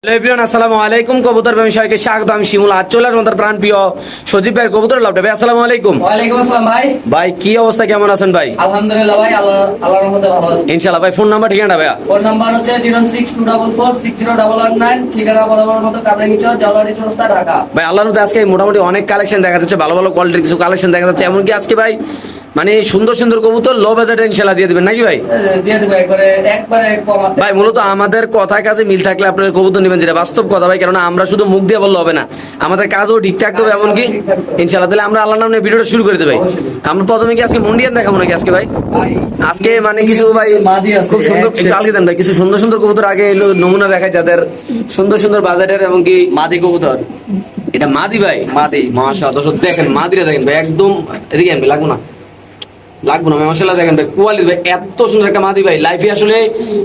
Hello everyone, আসসালামু আলাইকুম। কবুতর ব্যবসায়ীকে স্বাগত। আমি শিমুল। আজ চলে আসলাম প্রাণ প্রিয় সজীব ভাইয়ের কবুতর লাভটা। ভাই আসসালামু আলাইকুম। ওয়ালাইকুম আসসালাম ভাই। ভাই কি অবস্থা, কেমন আছেন ভাই? আলহামদুলিল্লাহ ভাই, আল্লাহর রহমতে ভালো আছি ইনশাআল্লাহ। ভাই ফোন নাম্বার ঠিকানা ভাইয়া? ফোন নাম্বার হচ্ছে 062446089, ঠিকানা বরাবর মতো কামরাঙ্গীচর, জলবাড়ি চৌরাস্তা, ঢাকা। ভাই আল্লাহর রহমতে আজকে মোটামুটি অনেক কালেকশন দেখা যাচ্ছে, ভালো ভালো কোয়ালিটির কিছু কালেকশন দেখা যাচ্ছে। এমনকি আজকে ভাই মানে সুন্দর সুন্দর কবুতর লো বাজেটে ইনশাআল্লাহ দিয়ে দিবেন নাকি ভাই? দিয়ে দেবো একবারে কম। ভাই মূলত আমাদের কথায় কাজে মিল থাকলে আপনার কবুতর নেবেন, যেটা বাস্তব কথা ভাই। কেননা আমরা শুধু মুখ দিয়ে বললে হবে না, আমাদের কাজও ঠিক থাকতে হবে। এমনকি ইনশাআল্লাহ তাহলে আমরা আল্লাহর নামে ভিডিওটা শুরু করে দেব ভাই। আমরা প্রথমে কি আজকে মুন্ডিয়ান দেখাবো নাকি আজকে ভাই? আজকে মানে কিছু ভাই মাদি আছে খুব সুন্দর, একটু আলগা দেন ভাই। কিছু সুন্দর সুন্দর কবুতর আগে এলো নমুনা দেখায়, যাদের সুন্দর সুন্দর বাজারের। এমনকি মাদি কবুতর, এটা মাদি ভাই, মাদি। মাশাআল্লাহ দর্শক দেখেন মাদিরা দেখেন ভাই, একদম এদিকে আনবে, লাগবো না মাশাআল্লাহ দেখেন ভাই, কোয়ালিটি ভাই এত সুন্দর একটা মাদি ভাই। লাইফে আসলে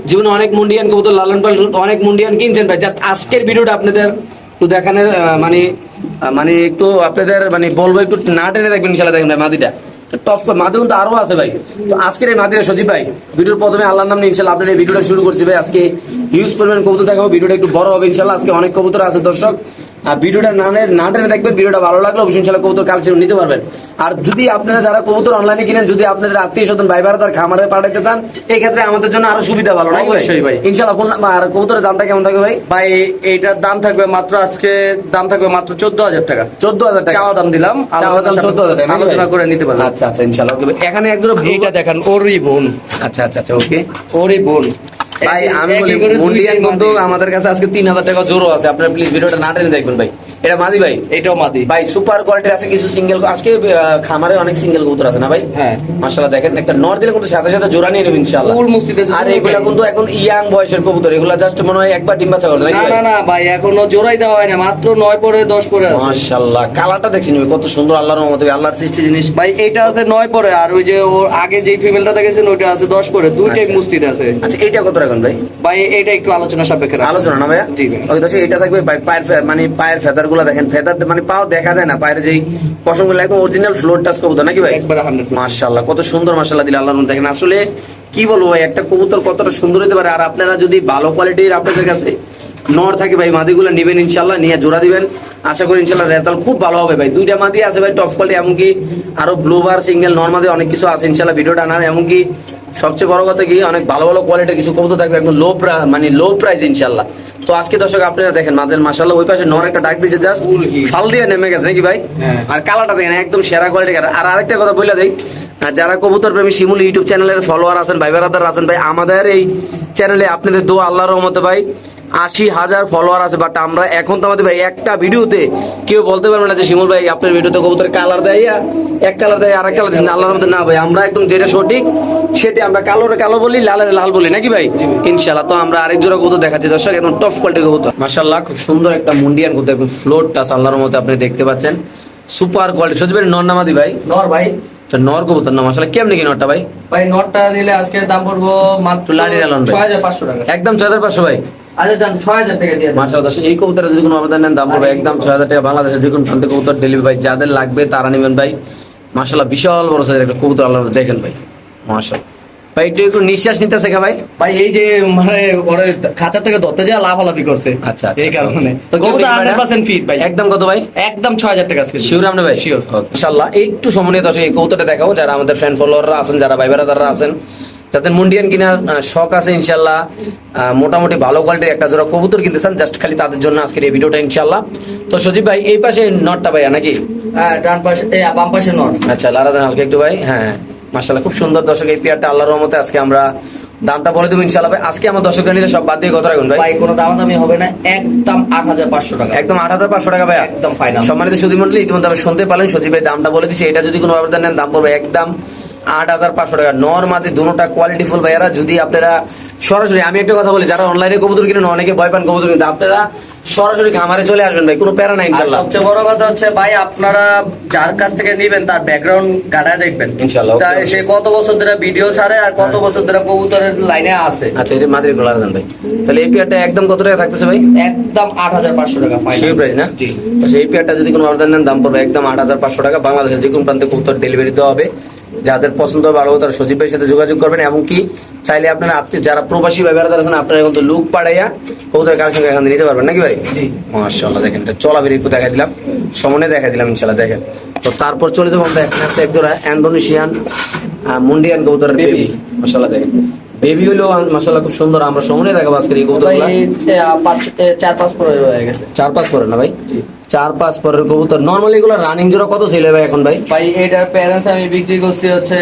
জীবনে অনেক মুন্ডিয়ান কবুতর লালন পালন, অনেক মুন্ডিয়ান কিনছেন ভাই। জাস্ট আজকের ভিডিওটা আপনাদের একটু দেখানোর মানে একটু আপনাদের মানে বলবো, একটু না টেনে দেখবেন ইনশাআল্লাহ। দেখেন ভাই মাদিটা টপ মাদি কিন্তু আরো আছে ভাই। তো আজকের এই মাদিরা সজীব ভাই ভিডিওর প্রথমে আল্লাহর নাম নিয়ে ইনশাআল্লাহ আপনার এই ভিডিওটা শুরু করছি ভাই। আজকে হিউজ পরিমাণ কবুতর দেখাবো, ভিডিওটা একটু বড় হবে ইনশাআল্লাহ। আজকে অনেক কবুতর আছে দর্শক, আর ভিডিওটা না টেনে দেখবেন। ভিডিওটা ভালো লাগলে অবশ্যই ইনশাআল্লাহ কবুতর কালেকশন নিতে পারবেন। আর যদি আপনারা যারা কবুতর অনলাইনে কিনেন, যদি আপনাদের আত্মীয় স্বজন ভাই বোনেরা তার খামারে পাঠাতে চান, এই ক্ষেত্রে আমাদের জন্য আরো সুবিধা ভালো না? অবশ্যই ভাই। ইনশাআল্লাহ। আর কবুতরের দামটা কেমন থাকবে ভাই? ভাই এইটার দাম থাকবে মাত্র, আজকে দাম থাকবে মাত্র 14,000 টাকা। 14,000 টাকা চাওয়া দাম দিলাম, চাওয়া দাম 14,000 টাকা আলোচনা করে নিতে পারবেন। আচ্ছা আচ্ছা ইনশাআল্লাহ। ওকে এখানে একজন এইটা দেখেন, ওরই বোন। আচ্ছা আচ্ছা আচ্ছা ওকে ওরই বোন ভাই। আমি বলি একই করে মুন্ডিয়ান দুইটাই কিন্তু মাদি। আমাদের কাছে আজকে 3,000 টাকা জোরও আছে। আপনারা প্লিজ ভিডিওটা না টেনে দেখবেন ভাই। এটা মাদি ভাই, এটাও মাদি ভাই সুপার কোয়ালিটির আছে। কিছু সিঙ্গেল আজকে খামারে অনেক সিঙ্গেল কবুতর আছে না ভাই? হ্যাঁ মাশাআল্লাহ দেখেন, একটা নর দিলে কিন্তু সাথে সাথে জোড়া নিয়ে নেবেন ইনশাআল্লাহ। ফুল মুস্তিতে আছে, আর ফুল এগুলা মুস্তিতে। কিন্তু এখন ইয়াং বয়সের কবুতর, এগুলা জাস্ট মনে হয় একবার ডিম বাচ্চা করছে নাকি না ভাই? না না ভাই, এখনো জোড়াই দেওয়া হয় না, মাত্র 9 পরে 10 পরে আছে। মাশাআল্লাহ কালারটা দেখছেন ভাই কত সুন্দর, আল্লাহর রহমতে আল্লাহর সৃষ্টি জিনিস ভাই এইটা আছে 9 পরে, আর ওই যে ওর আগে যে ফিমেলটা দেখেছেন ওইটা আছে 10 পরে, দুইটাই আচ্ছা। মুস্তিতে আছে। আচ্ছা এইটা কত রাখুন ভাই? ভাই এটা একটু আলোচনা সাপেক্ষে রাখুন। আলোচনা না ভাইয়া? জি ভাই। ওকে দর্শক এটা থাকবে ভাই পায়ের মানে পায়ের ফেদার গুলা দেখেন, ফেদার মানে পাও দেখা যায় না, পায়ের যেই পশমগুলো একদম অরিজিনাল ফ্লোর টাচ কবুতর নাকি ভাই? একবারে 100%। মাশাআল্লাহ কত সুন্দর মাশাআল্লাহ দিল আল্লাহর রহমতে। দেখেন আসলে কি বলবো ভাই, একটা কবুতর কতটা সুন্দর হতে পারে। আর আপনারা যদি ভালো কোয়ালিটির আপনাদের কাছে নর থাকে ভাই, মাদিগুলো নেবেন ইনশাআল্লাহ, নিয়ে জোড়া দিবেন। আশা করি ইনশাআল্লাহ রেজাল্ট খুব ভালো হবে ভাই। দুইটা মাদি আছে ভাই টপ কোয়ালিটি, এমনকি আরো ব্লুবার সিঙ্গেল নর মাদি অনেক কিছু আছে ইনশাআল্লাহ। ভিডিওটা আনার এমনকি সবচেয়ে বড় কথা কি, অনেক ভালো ভালো কোয়ালিটির কিছু কবুতর থাকবে একদম লো প্রাইস ইনশাআল্লাহ। তো আজকে দর্শক আপনারা দেখেন মাদের মাশাআল্লাহ ওই পাশে নর একটা ডাক দিয়েছে, জাস্ট ফাল দিয়ে নেমে গেছে নাকি ভাই? হ্যাঁ। আর আর কালারটা দেখেন একদম সেরা কোয়ালিটি। আর আরেকটা কথা বলে দেই, যারা কবুতর প্রেমী শিমুল ইউটিউব চ্যানেলের ফলোয়ার আছেন, ভাই বেড়াদার আছেন ভাই, আমাদের এই চ্যানেলে আপনাদের দোয়া আল্লাহর রহমতে ভাই 80,000 ফলোয়ার আছে। বাট আমরা এখন তো আমাদের ভাই একটা ভিডিওতে কেউ বলতে পারবে না যে শিমুল ভাই আপনার ভিডিওতে কবুতর কালার দেয়, এক কালার দেয় আর এক কালার দিচ্ছেন। আল্লাহর রহমতে না ভাই, আমরা একদম যেটা সঠিক সেটা আমরা কালোরে কালো বলি, লালের লাল বলি নাকি ভাই? ইনশাআল্লাহ। তো আমরা আরেক জোড়া কবুতর দেখাচ্ছি দর্শক, একদম টপ কোয়ালিটির কবুতর মাশাআল্লাহ। খুব সুন্দর একটা মুন্ডিয়ান কবুতর, একদম ফ্লোর টাচ আল্লাহর রহমতে আপনি দেখতে পাচ্ছেন, সুপার কোয়ালিটি। সজীব ভাই নর নামাদি ভাই? নর ভাই। তো নর কবুতর না মাশাআল্লাহ। কেমনে কি নরটা ভাই? ভাই নটটা নিলে আজকে দাম পড়বো মাত্র লাড়ি লালন ভাই। 6,500 টাকা। একদম 6,500 ভাই। আচ্ছা দাম 6,000 টাকা দিয়ে দেন। মাশাআল্লাহ দর্শক এই কবুতরের যদি কোনো আবেদন নেন দাম পড়বে একদম 6,000 টাকা। বাংলাদেশের যে কোনো প্রান্তে কবুতর ডেলিভারি ভাই, যাদের লাগবে তারা নেবেন ভাই। মাশাআল্লাহ বিশাল বড় সাইজের একটা কবুতর আল্লাহ দেখেন ভাই মাশাআল্লাহ। ভাই একটু নিঃশ্বাস নিতে শেখা ভাই। ভাই এই যে মানে ওরে খাঁচা থেকে ধরতে যা লাফালাফি করছে, আচ্ছা আচ্ছা এই কারণে তো তো কবুতর 100% ফিট ভাই। একদম কত ভাই? একদম 6,000 টাকা আজকে। শিওর আপনি ভাই? শিওর। ইনশাআল্লাহ। একটু সময় নিয়ে দর্শক এই কবুতরটা দেখাবো, যারা আমাদের ফ্রেন্ড ফলোয়াররা আছেন, যারা ভাই বেড়াদাররা আছেন, যাদের মুন্ডিয়ান কেনার শখ আছে ইনশাআল্লাহ, মোটামুটি ভালো কোয়ালিটির একটা জোড়া কবুতর কিনতে চান, জাস্ট খালি তাদের জন্য আজকের এই ভিডিওটা ইনশাআল্লাহ। তো সজীব ভাই এই পাশে নটটা ভাইয়া নাকি? হ্যাঁ ডান পাশে বাম পাশে নট। আচ্ছা লারাদান হালকা একটু ভাই। হ্যাঁ মাশাআল্লাহ খুব সুন্দর দর্শক এই পেয়ারটা আল্লাহর রহমতে আজকে আমরা দামটা বলে দেবো ইনশাআল্লাহ ভাই। আজকে আমার দর্শকরা নিলে সব বাদ দিয়ে কত রাখুন ভাই? ভাই কোনো দামাদামি হবে না, একদম 8,500 টাকা। একদম 8,500 টাকা ভাই, একদম ফাইনাল। সম্মানিত সুধী মন্ডলী ইতিমধ্যে আপনি শুনতে পারলেন সজীব ভাই দামটা বলে দিচ্ছে। এটা যদি কোনো আবেদন নেন দাম পড়বে একদম 8,500 টাকা। নর মাদি দুটোটা কোয়ালিটি ফুল ভাইয়ারা। যদি আপনারা সরাসরি, আমি একটা কথা বলি, যারা অনলাইনে কবুতর কিনেন অনেকে ভয় পান কবুতর কিনতে, আপনারা সরাসরি খামারে চলে আসবেন ভাই, কোনো প্যারা নাই আর ইনশাআল্লাহ। সবচেয়ে বড় কথা হচ্ছে ভাই, আপনারা যার কাছ থেকে নিবেন তার ব্যাকগ্রাউন্ড গাড়ায় দেখবেন ইনশাআল্লাহ। তাই সে কত বছর ধরে ভিডিও ছাড়ে আর কত বছর ধরে কবুতরের লাইনে আছে। আচ্ছা এটা মাদির গোলার দেন ভাই। তাহলে এই পেয়ারটা একদম কত টাকা থাকতেছে ভাই? একদম 8,500 টাকা সেই ফাইনাল প্রাইস না? জি। তো সেই পেয়ারটা যদি কোনো আবেদন নেন দাম পড়বে একদম 8,500 টাকা। বাংলাদেশের যে কোনো প্রান্তে কবুতর ডেলিভারি দেওয়া হবে। যাদের পছন্দ ভালো তারা সজীব ভাইয়ের সাথে যোগাযোগ করবেন, এমনকি চাইলে আপনারা আপনি যারা প্রবাসী ভাই বেড়াতে আছেন আপনারা কিন্তু লুক পাড়াইয়া কবুতরের কালেকশন এখান থেকে নিতে পারবেন নাকি ভাই? জি। মাশাআল্লাহ দেখেন এটা চলাবেরি একটু দেখা দিলাম, সমনে দেখা দিলাম ইনশাআল্লাহ। দেখেন তো তারপর চলে যাবো আমরা এখানে এক জোড়া ইন্দোনেশিয়ান মুন্ডিয়ান কবুতরের বেবি। মাশাআল্লাহ দেখেন বেবি হলো মাশাআল্লাহ খুব সুন্দর। আমরা সমনে দেখাবো আজকের এই ভাই কবুতরগুলো। 4-5 পরে হয়ে গেছে। 4-5 পরে না ভাই? জি। 4-5 পরের কবুতর। নরমালি এগুলো রানিং জোড়া কত ছিল ভাই এখন ভাই? ভাই এটার প্যারেন্টস আমি বিক্রি করছি হচ্ছে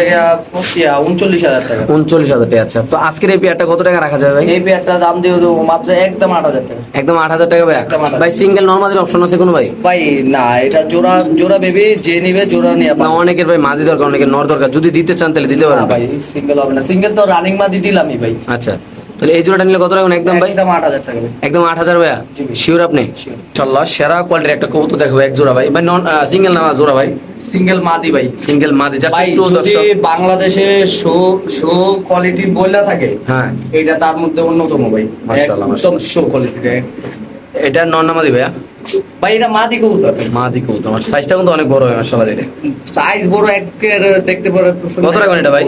39,000 টাকা। 39,000 টাকা। আচ্ছা তো আজকের এই পেয়ারটা কত টাকা রাখা যাবে ভাই? এই পেয়ারটা দাম দিয়ে দেবো মাত্র একদম 8,000 টাকা। একদম 8,000 টাকা ভাই? একদম 8,000 ভাই সিঙ্গেল নরমালির অপশন আছে কোনো ভাই? ভাই না, এটা জোড়া জোড়া বেবি যে নিবে জোড়া নিয়ে না অনেকের ভাই মাদি দরকার, অনেকের নর দরকার, যদি দিতে চান তাহলে দিতে পারেন ভাই সিঙ্গেল হবে না, সিঙ্গেল তো রানিং মাদি দিলামই ভাই। আচ্ছা তাহলে এই জোড়াটা নিলে কত টাকা একদম ভাই? একদম 8,000 টাকা ভাই। একদম 8,000 ভাইয়া? জি ভাই। শিওর আপনি? Sure. ইনশাআল্লাহ সেরা কোয়ালিটির একটা কবুতর দেখাবো এক জোড়া ভাই। ভাই নন সিঙ্গেল না জোড়া ভাই? সিঙ্গেল মাদি ভাই। সিঙ্গেল মাদি জাস্ট ভাই একটু যদি দর্শক। বাংলাদেশে শো শো কোয়ালিটির বইলা থাকে হ্যাঁ এটা তার মধ্যে অন্যতম ভাই। মাশাআল্লাহ, একদম শো কোয়ালিটির। এটা নন না মাদি ভাইয়া? ভাই এটা মাদি কবুতর। মাদি কবুতর। আমার সাইজটা কিন্তু অনেক বড় হয় মাশাআল্লাহ দেখে। সাইজ বড় একের দেখতে পাচ্ছেন। কত টাকা এটা ভাই?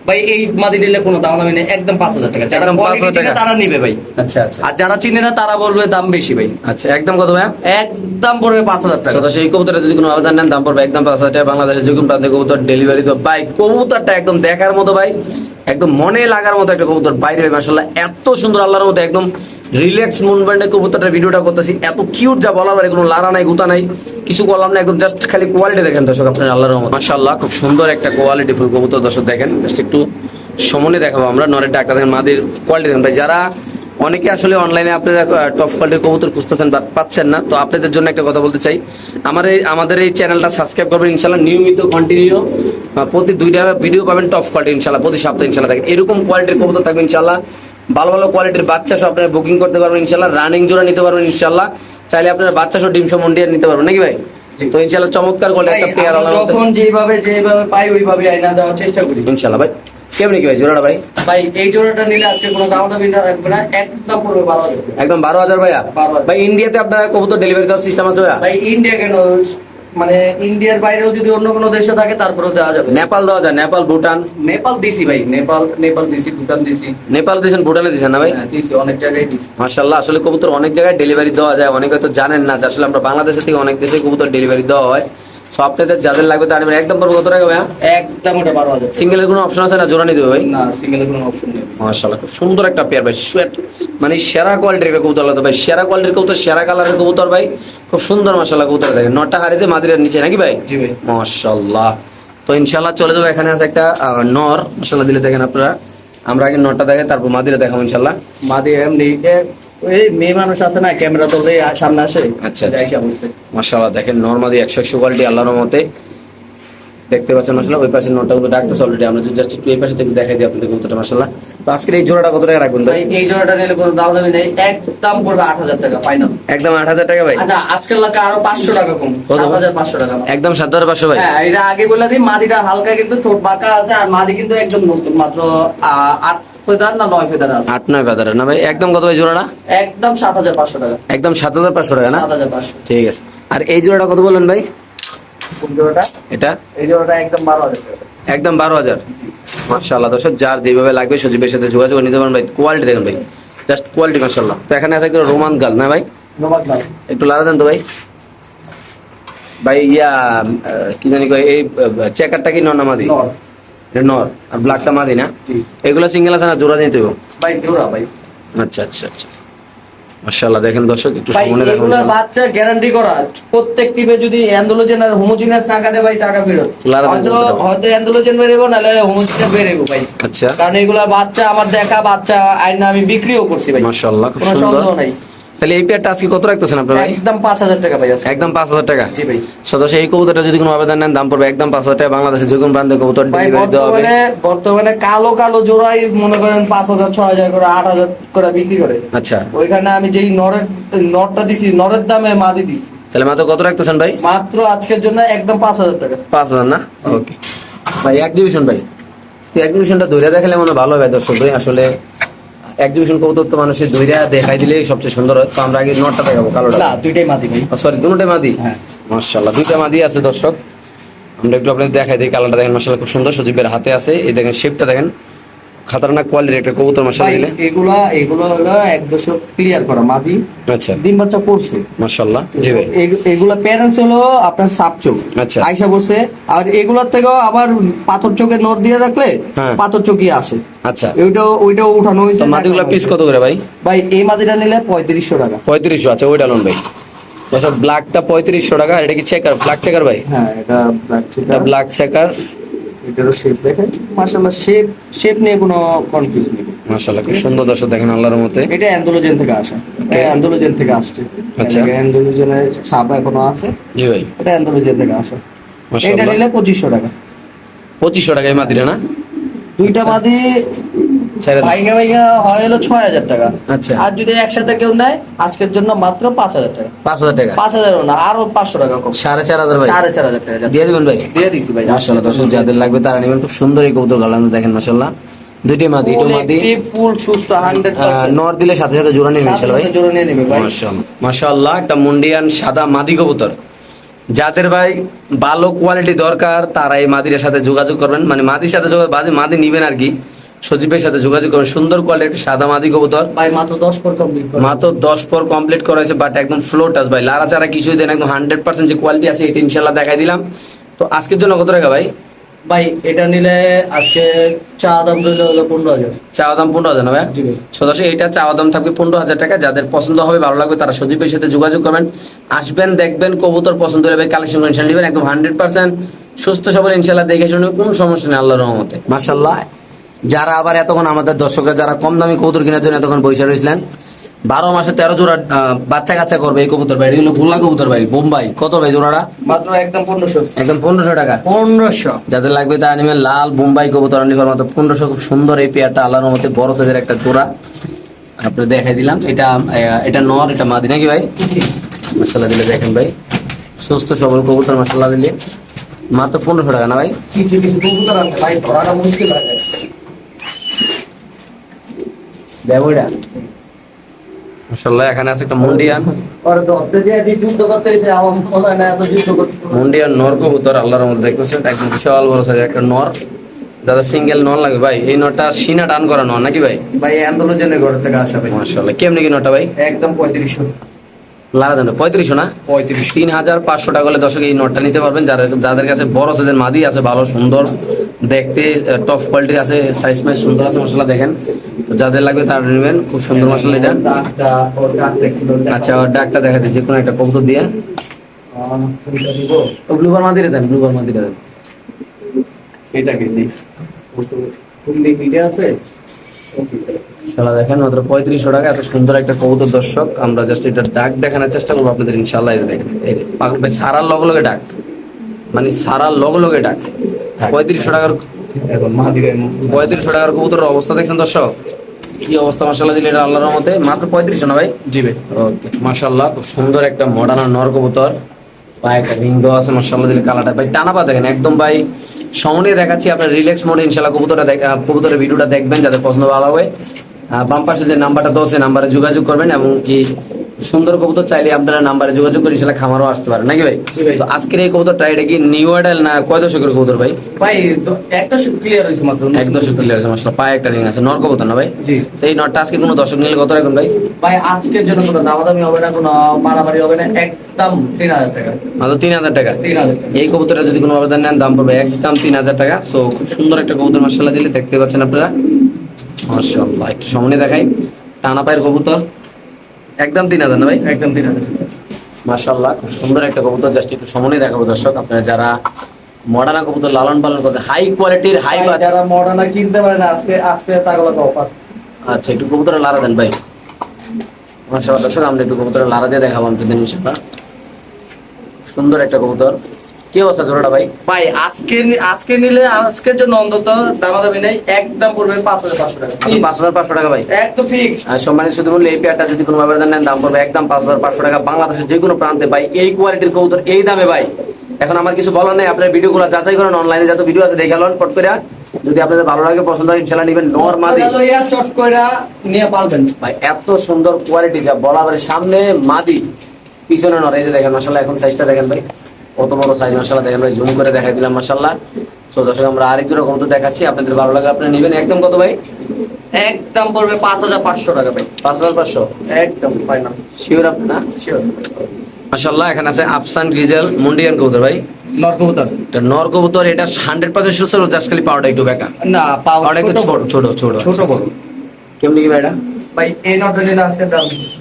ভাই এই মাদি নিলে কোনো দাম নেই, একদম 5,000 টাকা। যারা একদম 5,000 quality চিনে টাকা। তারা নিবে ভাই। আচ্ছা আচ্ছা আর যারা চিনে না তারা বলবে দাম বেশি ভাই। আচ্ছা একদম কত ভাইয়া? একদম পড়বে 5,000 টাকা। সদস্য এই কবুতরের যদি কোনো আবেদন নেন দাম পড়বে একদম 5,000 টাকা। বাংলাদেশের যে কোনো প্রান্তে কবুতর ডেলিভারি তো ভাই কবুতরটা একদম দেখার মতো ভাই, একদম মনে লাগার মতো একটা কবুতর বাইরে মাশাআল্লাহ এত সুন্দর আল্লাহর মতো একদম রিল্যাক্স মুভমেন্টে কবুতরটার ভিডিওটা করতেছি। এত কিউট যা বলার বাইরে, কোনো লারা নাই গুতা নাই কিছু বললাম না, একদম জাস্ট খালি কোয়ালিটি দেখেন দর্শক আপনার আল্লাহর রহমত মাশাআল্লাহ খুব সুন্দর একটা কোয়ালিটি ফুল কবুতর দর্শক দেখেন। জাস্ট একটু সমনে দেখাবো আমরা নরের ডাকটা দেখেন, মাদের কোয়ালিটি দেখেন ভাই। যারা অনেকে আসলে অনলাইনে আপনারা টপ কোয়ালিটির কবুতর খুঁজতেছেন বাট পাচ্ছেন না, তো আপনাদের জন্য একটা কথা বলতে চাই, আমাদের এই চ্যানেলটা সাবস্ক্রাইব করবেন ইনশাল্লাহ। নিয়মিত কন্টিনিউ প্রতি 2টা ভিডিও পাবেন টপ কোয়ালিটি ইনশাল্লাহ, প্রতি সপ্তাহে ইনশাল্লাহ থাকেন এরকম কোয়ালিটির কবুতর থাকবে ইনশাল্লাহ। ভালো ভালো কোয়ালিটির বাচ্চা সব আপনারা বুকিং করতে পারবেন ইনশাল্লাহ, রানিং জোড়া নিতে পারবেন ইনশাল্লাহ। চাইলে আপনারা বাচ্চা সহ ডিম সহ মুন্ডিয়া নিতে পারবেন নাকি ভাই? তো ইনশাল্লাহ চমৎকার কোয়ালিটি একটা পেয়ার আমরা যখন যেভাবে পাই ওইভাবে আইনা দেওয়ার চেষ্টা করি ইনশাল্লাহ। ভাই কেমনি কি ভাই জোড়াটা ভাই? ভাই এই জোড়াটা নিলে আজকে কোনো দামাদামি থাকবে না, একদম পড়বে 12,000 টাকা। একদম 12,000 ভাইয়া? 12,000 ভাই ইন্ডিয়াতে আপনারা কবুতর ডেলিভারি দেওয়ার সিস্টেম আছে ভাইয়া? ভাই ইন্ডিয়া কেন, মানে ইন্ডিয়ার বাইরেও যদি অন্য কোনো দেশে থাকে তারপরেও দেওয়া যাবে। নেপাল দেওয়া যায়? নেপাল ভুটান? নেপাল দিছি ভাই, নেপাল দিছি, ভুটান দিছি। নেপাল দিয়েছেন ভুটানে দিয়েছেন না ভাই? হ্যাঁ, দিছি অনেক জায়গায় দিছি। মাশাআল্লাহ আসলে কবুতর অনেক জায়গায় ডেলিভারি দেওয়া যায়, অনেকে হয়তো জানেন না যে আসলে আমরা বাংলাদেশের থেকে অনেক দেশে কবুতর ডেলিভারি দেওয়া হয়। সো আপনাদের যাদের লাগবে তার একদম পড়বে কত টাকা ভাইয়া? একদম ওটা 12,000 টাকা। সিঙ্গেলের কোনো অপশন আছে না জোড়া নিতে হবে ভাই? না, সিঙ্গেলের কোনো অপশন নেই। মাশাআল্লাহ খুব সুন্দর একটা পেয়ার ভাই, সুয়েট মানে সেরা কোয়ালিটির একটা কবুতর লাগতো ভাই, সেরা কোয়ালিটির কবুতর, সেরা কালারের কবুতর ভাই, খুব সুন্দর মাশাআল্লাহ কবুতর দেখেন। নটা হারিতে মাদিরার নিচে নাকি ভাই? জি ভাই। মাশাআল্লাহ। তো ইনশাআল্লাহ চলে যাবো, এখানে আছে একটা নর মাশাআল্লাহ দিলে দেখেন আপনারা। আমরা আগে নরটা দেখাই তারপর মাদিরা দেখাবো ইনশাআল্লাহ। মাদি এমনি এই মেয়ে মানুষ আছে না, ক্যামেরা তো সামনে আসে। আচ্ছা, আচ্ছা। যাই বুঝতে মাশাআল্লাহ দেখেন নরমাদি 100 কোয়ালিটি আল্লাহর রহমতে দেখতে পাচ্ছেন মাশাআল্লাহ। ওই পাশে নটটা কিন্তু ডাকতেছে অলরেডি, আমরা জাস্ট একটু এই পাশে থেকে দেখাই দিই আপনাদের কবুতরটা মাশাআল্লাহ। তো আজকের এই জোড়াটা কত টাকা রাখবেন ভাই? ভাই এই জোড়াটা নিলে কোনো দামাদামি নেই, একদম পড়বে 8,000 টাকা ফাইনাল। একদম 8,000 টাকা ভাই? আচ্ছা আজকের লাগে আরো 500 টাকা কম, কত? 7,500 টাকা। একদম 7,500 ভাই? হ্যাঁ, এটা আগে বলে দিই, মাদিটা হালকা কিন্তু ঠোঁট বাঁকা আছে, আর মাদি কিন্তু একদম নতুন, মাত্র 8 ফেদার না 9 ফেদার আছে। 8-9 বাজারে না ভাই? একদম কত ভাই জোড়াটা? একদম 7,500 টাকা। একদম 7,500 টাকা না? 7,500। ঠিক আছে। আর এই জোড়াটা কত বললেন ভাই? কোন জোড়াটা? এটা এই জোড়াটা একদম 12,000 টাকা। একদম 12,000? মাশাআল্লাহ দর্শক যার যেভাবে লাগবে সজীবের সাথে যোগাযোগ করে নিতে পারেন ভাই। কোয়ালিটি দেখেন ভাই, জাস্ট কোয়ালিটি মাশাআল্লাহ। তো এখানে আছে একটা রোমান গাল না ভাই? নোমাক না। একটু লাড়া দেন তো ভাই। ভাই ইয়া কি জানি কয় এই চেকারটা কি নর না মাদি? নর। এটা নর আর ব্ল্যাকটা মাদি না? জি। এগুলো সিঙ্গেল আছে না জোড়া নিতে হবে? ভাই জোড়া ভাই। আচ্ছা আচ্ছা আচ্ছা মাশাআল্লাহ দেখেন দর্শক একটু ভাই সামনে দেখুন এগুলা বাচ্চা গ্যারান্টি করা, প্রত্যেক টিপে যদি অ্যান্ডোলোজেন আর হোমোজিনাস না কাটে ভাই টাকা ফেরত। লারা হয়তো দেবো। হয়তো অ্যান্ডোলোজেন বেরেবো নাহলে হোমোজিনাস বেরেবো ভাই। আচ্ছা কারণ এগুলা বাচ্চা আমার দেখা বাচ্চা আইনা আমি বিক্রিও করছি ভাই। মাশাআল্লাহ খুব কোনো সুন্দর। সন্দেহ নাই। তাহলে এই পেয়ারটা আজকে কত রাখতেছেন আপনারা ভাই? একদম 5,000 টাকা ভাই আছে। একদম 5,000 টাকা? জি ভাই। সদস্য এই কবুতরটা যদি কোনো আবেদন নেন দাম পড়বে একদম 5,000 টাকা। বাংলাদেশের যে কোনো প্রান্তে কবুতর ভাই ডেলিভারি দেওয়া হবে। বর্তমানে কালো কালো জোড়াই মনে করেন 5,000 6,000 করে 8,000 করে বিক্রি করে। আচ্ছা ওইখানে আমি যেই নরটা দিছি নরের দামে মাদি দিছি। তাহলে মাত্র কত রাখতেছেন ভাই? মাত্র আজকের জন্য একদম 5,000 টাকা। 5,000 না? ওকে ভাই। এক্সিবিশন ভাই, তো এক্সিবিশনটা ধরে দেখালে মনে হয় ভালো হবে দর্শক ভাই। আসলে এক্সিবিশন কবুতর তো মানুষের ধৈর্য দেখাই দিলেই সবচেয়ে সুন্দর হয়। তো আমরা আগে নটটা দেখাবো কালোটা। না দুইটাই মাদি ভাই। সরি দুটোটাই মাদি? হ্যাঁ। মাশাআল্লাহ দুইটা মাদি আছে দর্শক। আমরা একটু আপনাদের দেখাই দিই, কালারটা দেখেন মাশাআল্লাহ খুব সুন্দর, সজীবের হাতে আছে। এই দেখেন শেপটা দেখেন, খাতারনাক কোয়ালিটির একটা কবুতর মাশাআল্লাহ দিলে। এগুলো হলো এক দশক ক্লিয়ার করা মাদি, আচ্ছা ডিম বাচ্চা করছে। মাশাআল্লাহ, জি ভাই। এগুলা প্যারেন্টস হলো আপনার সাপ চোখ, আচ্ছা। আয়সা বসে। আর এগুলোর থেকেও আবার পাথর চোখে নর দিয়ে রাখলে হ্যাঁ। পাথর চোখই আসে। আচ্ছা, ওইটাও উঠানো হয়েছে। তো মাদিগুলো পিস কত করে ভাই? ভাই এই মাদিটা নিলে 3500 টাকা। 3500। আচ্ছা ওইটা লোন ভাই, আচ্ছা ব্ল্যাকটা 3500 টাকা। আর এটা কি চেকার, ব্ল্যাক চেকার ভাই? হ্যাঁ, এটা ব্ল্যাক এটা চেকার। Black checker. এটারও শেপ দেখেন মাশাআল্লাহ, শেপ নিয়ে কোনো কনফিউজ নেই। মাশাআল্লাহ খুব সুন্দর দর্শক দেখেন আল্লাহর মতে। এটা অ্যান্ডোলোজেন থেকে আসে, অ্যান্ডোলোজেন থেকে আসছে। আচ্ছা। অ্যান্ডোলোজেনের ছাপ এখনো আছে। জি ভাই, এটা অ্যান্ডোলোজেন থেকে আসে। এটা মাশাআল্লাহ। নিলে 2500 টাকা। 2500 টাকা এই মাদিটা না? দুইটা আচ্ছা। মাদি চাইলে ভাইগা ভাইগা হয় হলো 6000 টাকা। আচ্ছা। আর যদি একসাথে কেউ নেয় আজকের জন্য মাত্র 5000 টাকা। 5000 টাকা, 5000 না, আরো 500 টাকা কম। 4500 ভাই 4500 টাকা দিয়ে দিবেন ভাই? দিয়ে দিছি ভাই। মাশাআল্লাহ দর্শক যাদের লাগবে তারা নেবেন। খুব সুন্দর এই কবুতর গালাম দেখেন মাশাআল্লাহ। দুইটি মাদি, দুটো মাদি ফুল সুস্থ 100%। নর দিলে সাথে সাথে জোড়া নিয়ে সাথে ইনশাআল্লাহ ভাই। সাথে জোড়া নিয়ে নেবে ভাই। মাশাআল্লাহ মাশাআল্লাহ, একটা মুন্ডিয়ান সাদা মাদি কবুতর। যাদের ভাই ভালো কোয়ালিটি দরকার তারা এই মাদির সাথে যোগাযোগ করবেন, মানে মাদির সাথে মাদি নিবেন আর কি, সজীবের সাথে যোগাযোগ করবেন। সুন্দর কোয়ালিটির একটা সাদা মাদি কবুতর, ভাই মাত্র 10 পর কমপ্লিট করে। মাত্র 10 পর কমপ্লিট করা হয়েছে, বাট একদম ফ্লো টাচ ভাই, লারা চারা কিছুই দেন, একদম 100% যে কোয়ালিটি আছে এটা ইনশাআল্লাহ দেখাই দিলাম। তো আজকের জন্য কত টাকা ভাই? ভাই এটা নিলে আজকে চা দাম রইল হলো 15000। চাওয়া দাম 15,000 না ভাই? জি ভাই। সদস্য এটা চাওয়া দাম থাকবে 15,000 টাকা। যাদের পছন্দ হবে ভালো লাগবে তারা সজীবের সাথে যোগাযোগ করবেন, আসবেন দেখবেন কবুতর পছন্দ হলে ভাই কালেকশন করে ইনশাআল্লাহ নেবেন। একদম 100% সুস্থ সবল ইনশাআল্লাহ দেখে শুনে কোনো সমস্যা নেই আল্লাহর রহমতে। মাশাআল্লাহ। যারা আবার এতক্ষণ আমাদের দর্শকরা যারা কম দামি কবুতর কেনার জন্য এতক্ষণ বসে রয়েছিলেন, 12 মাসে 13 জোড়া বাচ্চা কাচ্চা করবে এই কবুতর ভাই। এটা হলো গোল্লা কবুতর ভাই, বোম্বাই। কত ভাই জোড়াটা? মাত্র একদম 1500। একদম 1500 টাকা। 1500। যাদের লাগবে তারা নেবেন লাল বোম্বাই কবুতর নিবার মতো 1500। খুব সুন্দর এই পেয়ারটা আল্লাহর রহমতে, বড় সাইজের একটা জোড়া আপনি দেখাই দিলাম। এটা নর, এটা মাদি নাকি ভাই? মাশাআল্লাহ দিলে দেখেন ভাই, সুস্থ সবল কবুতর মাশাআল্লাহ দিলে মাত্র 1500 টাকা না ভাই? কিছু কিছু কবুতর আছে ভাই ধরাটা মুশকিল আছে। দেবইরা মাশাআল্লাহ। এখানে আছে একটা মুন্ডিয়ান, আর ধরতে যে এই যুদ্ধ করতে এসে আমার মনে হয় না এত যুদ্ধ করতে। মুন্ডিয়ান নর কবুতর আল্লাহর রহমতে দেখতেছেন, এটা একদম বিশাল বড় সাইজের একটা নর। যাদের সিঙ্গেল নর লাগে ভাই, এই নরটা সিনা টান করা নর নাকি ভাই? ভাই অ্যান্ডোলোজেনের ঘর থেকে আসা ভাই। মাশাআল্লাহ। কেমনে কি নরটা ভাই? একদম 3500। লারা দেন 3500 না? 3500। 3500 টাকা হলে দর্শক এই নটটা নিতে পারবেন। যাদের কাছে বড় সাইজের মাদি আছে, ভালো সুন্দর দেখতে, টপ কোয়ালিটির আছে, সাইজ মাইজ সুন্দর আছে মাশাআল্লাহ দেখেন। তো যাদের লাগবে তারা নেবেন, খুব সুন্দর মাশাআল্লাহ এটা। ডাকটা ওর ডাকটা কি বলতে? আচ্ছা ওর ডাকটা দেখা দিচ্ছি, কোনো একটা কবুতর দিয়ে এটা দিব। ও ব্লুবার মাদিরে দেন, ব্লুবার মাদিরে দেন। এটা কি দিই? ফুললি ভিডিও আছে। শালা দেখেন মাত্র 3500 টাকা, এত সুন্দর একটা কবুতর দর্শক। আমরা জাস্ট এটা ডাক দেখানোর চেষ্টা করবো আপনাদের ইনশাআল্লাহ। এটা দেখেন, এই যে পাগল ভাই সারার লগে লগে ডাক, মানে সারার লগে লগে ডাক। 3500 টাকার, এখন মাদিরে 3500 টাকার কবুতরের অবস্থা দেখছেন দর্শক, কি অবস্থা মাশাআল্লাহ দিলে। এটা আল্লাহর রহমতে মাত্র 3500 না ভাই? জি ভাই। ওকে মাশাআল্লাহ, খুব সুন্দর একটা মডার্ন নর কবুতর, পায়ে একটা রিং দেওয়া আছে মাশাআল্লাহ দিলে। কালারটা ভাই টানা পা দেখেন একদম ভাই, সামনে দেখাচ্ছি আপনার রিল্যাক্স মোডে ইনশাআল্লাহ কবুতরের ভিডিওটা দেখবেন। যাদের পছন্দ ভালো হবে বাম পাশে যে নাম্বারটা দেওয়া আছে নাম্বারে যোগাযোগ করবেন, এবং কি সুন্দর কবুতর চাইলে আপনারা নাম্বারে যোগাযোগ করে ইনশাআল্লাহ খামারও আসতে পারেন নাকি ভাই? জি ভাই। তো আজকের এই কবুতরটা এটা কি নিউ অ্যাডাল না কয় দশকের কবুতর ভাই? ভাই একটা ক্লিয়ার হয়েছে মাত্র। এক দশক ক্লিয়ার আছে মাশাআল্লাহ, পায়ে একটা রিং আছে, নর কবুতর না ভাই? জি। তো এই নরটা আজকে কোনো দর্শক নিলে কত রাখবেন ভাই? ভাই আজকের জন্য কোনো দামাদামি হবে না, কোনো মারামারি হবে না, একদম 3000 টাকা। মাত্র 3000 টাকা। 3000। এই কবুতরটা যদি কোনো আবেদন নেন দাম পড়বে একদম 3000 টাকা। সো খুব সুন্দর একটা কবুতর মাশাআল্লাহ দিলে, দেখতে পাচ্ছেন আপনারা মাশাআল্লাহ। একটু সামনে দেখাই, টানা পায়ের কবুতর, একদম 3000 না ভাই? একদম 3000। মাশাআল্লাহ খুব সুন্দর একটা কবুতর। জাস্ট একটু সামনে দেখাবো দর্শক, আপনারা যারা মডার্ন কবুতর লালন পালন করতে, হাই কোয়ালিটির হাই। ভাই যারা মডার্ন কিনতে পারে না আজকে তাগুলো অফার। আচ্ছা একটু কবুতরের লারা দেন ভাই। মাশাআল্লাহ দর্শক আমরা একটু কবুতরের লারা দিয়ে দেখাবো আপনাদের ইনশাআল্লাহ। সুন্দর একটা কবুতর, কি অবস্থা জোড়াটা ভাই? ভাই আজকে নিলে আজকের জন্য অন্তত দামাদামি নেই, একদম পড়বে 5500 টাকা। 5500 টাকা ভাই একদম ফিক্স। আর সম্মানিত শুধু বললে এই পেয়ারটা যদি কোনো আবেদন নেন দাম পড়বে একদম 5500 টাকা। বাংলাদেশের যে কোনো প্রান্তে ভাই এই কোয়ালিটির কবুতর এই দামে ভাই, এখন আমার কিছু বলার নেই। আপনার ভিডিওগুলো যাচাই করেন, অনলাইনে যত ভিডিও আছে দেখালেন পট করে, যদি আপনাদের ভালো লাগে পছন্দ হয় ইনশাআল্লাহ নেবেন। নরমালি লইয়া চট কইরা নিয়ে পালবেন ভাই, এত সুন্দর কোয়ালিটি যা বলা, সামনে মাদি পিছনে নর। এই যে দেখেন মাশাআল্লাহ, এখন সাইজটা দেখেন ভাই, কত বড় সাইজ মাশাআল্লাহ, দেখেন ভাই জুম করে দেখাই দিলাম মাশাআল্লাহ। সো দর্শক আমরা আরেক জোড়া কবুতর দেখাচ্ছি, আপনাদের ভালো লাগে আপনারা নেবেন। একদম কত ভাই? একদম পড়বে 5500 টাকা ভাই। 5500 একদম ফাইনাল। শিওর আপনি না? শিওর। মাশাআল্লাহ এখানে আছে আফসান গ্রিজেল মুন্ডিয়ান কবুতর ভাই, নর কবুতর। এটা নর কবুতর, এটা 100% সুস্থ, জাস্ট খালি পাউডার একটু বেকা, না পাও পাউডার একটু ছোট ছোট ছোট ছোট বড়। কেমনি কি ভাই এটা? ভাই এই নটটা নিলে আজকে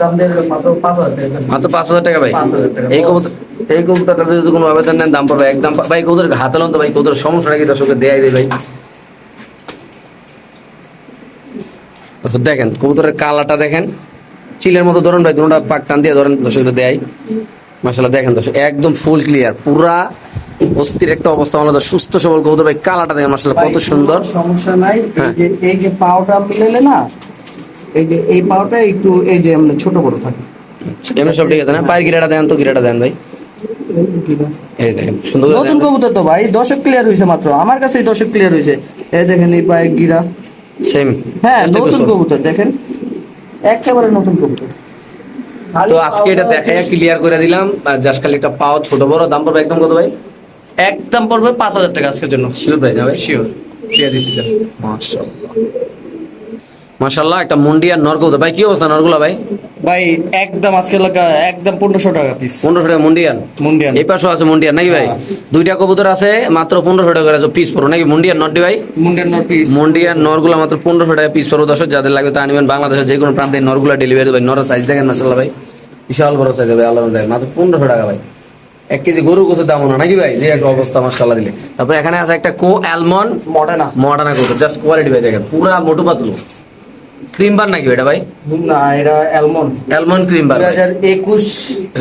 দাম দিয়ে দিলাম মাত্র 5000 টাকা। মাত্র 5000 টাকা ভাই। 5000 টাকা। এই কবুতরটা যদি কোনো আবেদন নেন দাম পড়বে একদম ভাই। কবুতর হাতে লন তো ভাই, কবুতর সমস্যাটা কি দর্শকের দেয়াই দেয় ভাই। দর্শক দেখেন কবুতরের কালারটা দেখেন, চিলের মতো ধরুন ভাই, দুটোটা পাক টান দিয়ে ধরেন দর্শকের দেয় মাশাআল্লাহ। দেখেন দর্শক একদম ফুল ক্লিয়ার, পুরা অস্থির একটা অবস্থা, আমাদের সুস্থ সবল কবুতর ভাই। কালারটা দেখেন মাশাআল্লাহ কত সুন্দর। সমস্যা নাই। হ্যাঁ। এই যে পাওটা মিলালে না, এই পাওটা একটু এই যে এমনি ছোট বড় থাকে। এমনি সব ঠিক আছে না? পায়ের গিরাটা দেন তো, গিরাটা দেন ভাই। এই দেখেন সুন্দর করে নতুন দেন। কবুতর তো ভাই, দর্শক ক্লিয়ার হয়েছে মাত্র, আমার কাছে দর্শক ক্লিয়ার হয়েছে। এই দেখেন এই পায়ের গিরা, সেম। হ্যাঁ নতুন কবুতর দেখেন, একেবারে নতুন কবুতর। তো আজকে এটা দেখাই ক্লিয়ার করে দিলাম, জাস্ট খালি একটা পাও ছোট বড়। দাম পড়বে একদম কত ভাই? একদম পড়বে 5000 টাকা আজকের জন্য। শিওর ভাই, যাবে শিওর। দিয়ে দিচ্ছি স্যার। মাশাআল্লাহ মাশাআল্লাহ একটা মুন্ডিয়ান নর কবুতর ভাই। কি অবস্থা নরগুলা ভাই? ভাই একদম আজকে লাগা একদম 1500 টাকা পিস। 1500 টাকা মুন্ডিয়ান। মুন্ডিয়ান। এই পাশেও আছে মুন্ডিয়ান নাকি ভাই? হ্যাঁ। দুইটা কবুতর আছে মাত্র 1500 টাকা করে পিস পড়ো নাকি? মুন্ডিয়ান নরটি ভাই? মুন্ডিয়ান নর পিস। মুন্ডিয়ান নরগুলা মাত্র 1500 টাকা পিস পড়ো। দর্শক যাদের লাগবে তা নিবেন। বাংলাদেশের যে কোনো প্রান্তে নরগুলা ডেলিভারি ভাই। নরের সাইজ দেখেন মাশাআল্লাহ ভাই, বিশাল বড় সাইজ ভাই। আল্লাহর দেখেন মাত্র 1500 টাকা ভাই। 1 কেজি গরুর গোছের দাম না নাকি ভাই? যে এক অবস্থা মাশাআল্লাহ দিলে। তারপরে এখানে আছে একটা কো অ্যালমন্ড মডার্না। মডার্না কবুতর, জাস্ট কোয়ালিটি ভাই দেখেন, পুরা মোটু পাতলু। ক্রিম বার নাকি এটা ভাই? না এটা অ্যালমন্ড। অ্যালমন্ড ক্রিম বার 2021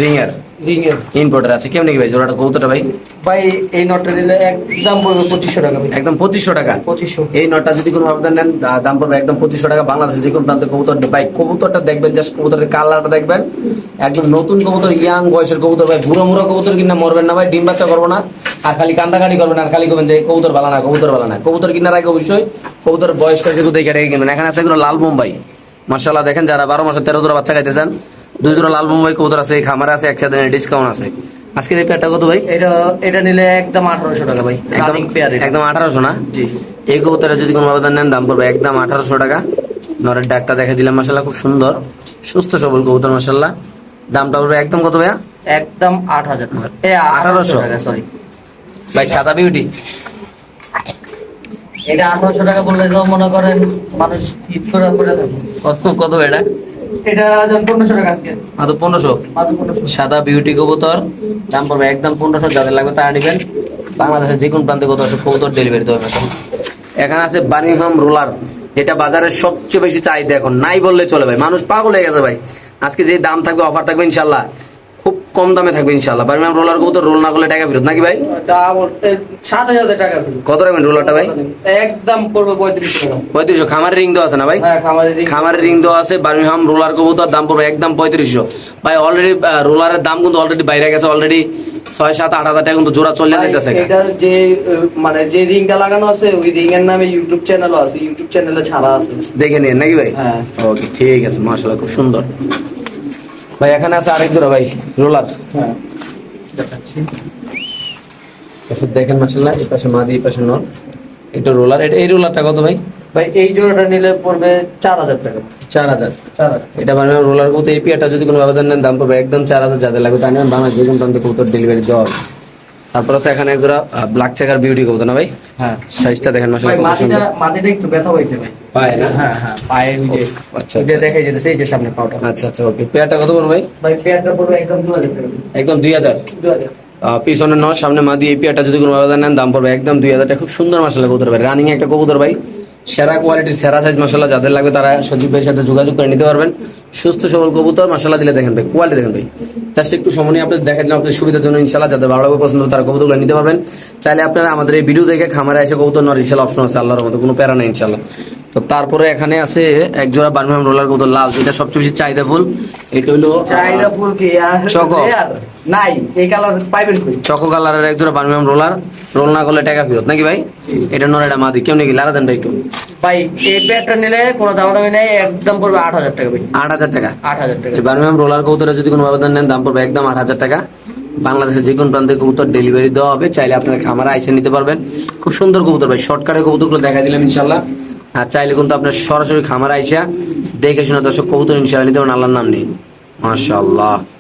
রিংয়ের রিং এর। ইম্পোর্টার আছে। কেমন কি ভাই জোড়াটা কবুতরটা ভাই? ভাই এই নটটা নিলে একদম পড়বে 2500 টাকা ভাই। একদম 2500 টাকা। 2500। এই নটটা যদি কোনো আবেদন নেন দাম পড়বে একদম 2500 টাকা। বাংলাদেশে যে কোনো প্রান্তে কবুতর ভাই, কবুতরটা দেখবেন, জাস্ট কবুতরের কালারটা দেখবেন, একদম নতুন কবুতর, ইয়াং বয়সের কবুতর ভাই। বুড়ো মুড়ো কবুতর কিনা মরবেন না ভাই, ডিম বাচ্চা করবো না, আর খালি কান্দাকাটি করবেন, আর খালি করবেন যে কবুতর ভালো না, কবুতর ভালো না। কবুতর কিনার আগে অবশ্যই কবুতর বয়স করে কিন্তু দেখে রেখে কিনবেন। এখানে আছে এগুলো লাল বোম্বাই মাশাআল্লাহ, দেখেন যারা 12 মাসে 13 জোড়া বাচ্চা খাইতে চান, 2 জোড়া লাল বোম্বাই কবুতর আছে, এই খামারে আছে, একসাথে ডিসকাউন্ট আছে। আজকের এই পেয়ারটা কত ভাই? এটা নিলে একদম 1800 টাকা ভাই। একদম রানিং পেয়ার এটা। একদম 1800 না? জি। এই কবুতরে যদি কোনো আবেদন নেন দাম পড়বে একদম 1800 টাকা। নরের ডাকটা দেখে দিলাম মাশাআল্লাহ, খুব সুন্দর সুস্থ সবল কবুতর মাশাআল্লাহ। দামটা পড়বে একদম কত ভাইয়া? একদম 8000 টাকা। 1800 টাকা সরি। ভাই সাদা বিউটি এটা 1800 টাকা বললে তো মনে করেন মানুষ ঈদ করে করে থাকে। কত কত এটা? এটা যেন 1500 টাকা আজকে। মাত্র 1500। মাত্র 1500। সাদা বিউটি কবুতর, দাম পড়বে একদম 1500। যাদের লাগবে তারা নেবেন। বাংলাদেশের যে কোনো প্রান্তে কবুতর ডেলিভারি দেবে। এখানে আছে বার্মিংহাম রোলার, এটা বাজারের সবচেয়ে বেশি চাহিদা এখন, নাই বললে চলে ভাই। মানুষ পাগল হয়ে গেছে ভাই। আজকে যে দাম থাকবে, অফার থাকবে ইনশাল্লাহ, খুব কম দামে থাকবে ইনশাল্লাহ। বার্মিংহাম রোলার কবুতর রোল না করলে টাকা ফেরত নাকি ভাই? দাম 7000 টাকা। কত রাখবেন রোলারটা ভাই? একদম পড়বে 3500 টাকা। 3500। খামারের রিং দেওয়া আছে না ভাই? হ্যাঁ খামারে ring। খামারের রিং দেওয়া আছে। বার্মিংহাম রোলার কবুতর দাম পড়বে একদম 3500 ভাই। অলরেডি রোলারের দাম কিন্তু অলরেডি বাইরে গেছে, অলরেডি 6, 7, 8 হাজার টাকা কিন্তু জোড়া চলে যেতেছে। এটার যে মানে যে রিংটা লাগানো আছে ওই রিং এর নামে ইউটিউব চ্যানেলও আছে, ইউটিউব চ্যানেলে ছাড়া আছে। দেখে নিন নাকি ভাই? হ্যাঁ। ওকে ঠিক আছে মাশাআল্লাহ, খুব সুন্দর ভাই। এখানে আছে আরেক জোড়া ভাই রোলার, হ্যাঁ দেখাচ্ছি। দেখেন মাশাআল্লাহ, এই পাশে মাদি, এই পাশে নর। এটা রোলার, এই রোলারটা কত ভাই? ভাই এই জোড়াটা নিলে পড়বে 4000 টাকা। 4000। 4000। এটা মানে রোলার কবুতর এই পেয়ারটা যদি কোনো আবেদন নেন দাম পড়বে একদম 4000। যাদের লাগবে তা নেবেন। বাংলাদেশ যে কোনো প্রান্তে কবুতর ডেলিভারি দেওয়া হবে। তারপর আছে এখানে এক জোড়া ব্ল্যাক চেকার বিউটি কবুতর না ভাই? হ্যাঁ সাইজটা দেখেন ভাই মাশাআল্লাহ কত সুন্দর। মাটিটা একটু ব্যথা হয়েছে ভাই। পায় না? হ্যাঁ হ্যাঁ পায়ে ওই যে আচ্ছা ওই যে দেখাই যেতেছে এই যে সামনে পাউটা। আচ্ছা আচ্ছা ওকে। পেয়ারটা কত পড়বে ভাই? ভাই পেয়ারটা পড়বে একদম 2000 টাকা। একদম 2000। 2000। পিছনে নর সামনে মাদি, এই পেয়ারটা যদি কোনো আবেদন নেন দাম পড়বে একদম 2000 টাকা। খুব সুন্দর মাশাআল্লাহ কবুতর ভাই, রানিং একটা কবুতর ভাই, সেরা কোয়ালিটির সেরা সাইজ মাশাআল্লাহ। যাদের লাগবে তারা সজীব ভাইয়ের সাথে যোগাযোগ করে নিতে পারবেন। সুস্থ সবল কবুতর মাশাআল্লাহ দিলে দেখেন ভাই, কোয়ালিটি দেখেন ভাই। জাস্ট একটু সময় নিয়ে আপনাদের দেখাই দিলাম আপনাদের সুবিধার জন্য ইনশাআল্লাহ। যাদের ভালো লাগবে পছন্দ তারা কবুতরগুলো নিতে পারবেন। চাইলে আপনারা আমাদের এই ভিডিও দেখে খামারে এসে কবুতর নেওয়ার ইনশাআল্লাহ অপশন আছে, আল্লাহর মতো কোনো প্যারা নেই ইনশাআল্লাহ। তো তারপরে এখানে আছে এক জোড়া বার্মিংহাম রোলার কবুতর লাল, এটা সবচেয়ে বেশি চাহিদা ফুল। এটা হলো চাহিদা ফুল কি আর চকো। আর নাই এই কালার পাইবেন কই? চকো কালারের এক জোড়া বার্মিংহাম রোলার, রোল না করলে টাকা ফেরত নাকি ভাই? এটা নর, এটা মাদি। কেমন কি লারা দেন ভাই একটু? ভাই এই পেয়ারটা নিলে কোনো দামাদামি নেই, একদম পড়বে 8000 টাকা ভাই। 8000 টাকা। 8000 টাকা। এই বার্মিংহাম রোলার কবুতরে যদি কোনো আবেদন নেন দাম পড়বে একদম 8000 টাকা। বাংলাদেশের যে কোনো প্রান্তে কবুতর ডেলিভারি দেওয়া হবে, চাইলে আপনার খামারে আইসা নিতে পারবেন। খুব সুন্দর কবুতর ভাই, শর্টকাটে কবুতরগুলো দেখা দিলাম ইনশাল্লাহ। আর চাইলে কিন্তু আপনার সরাসরি খামারে আইসা দেখে শুনে দর্শক কবুতর ইনশাল্লাহ নিতে পারেন, আল্লাহর নাম নেই। মাশাআল্লাহ।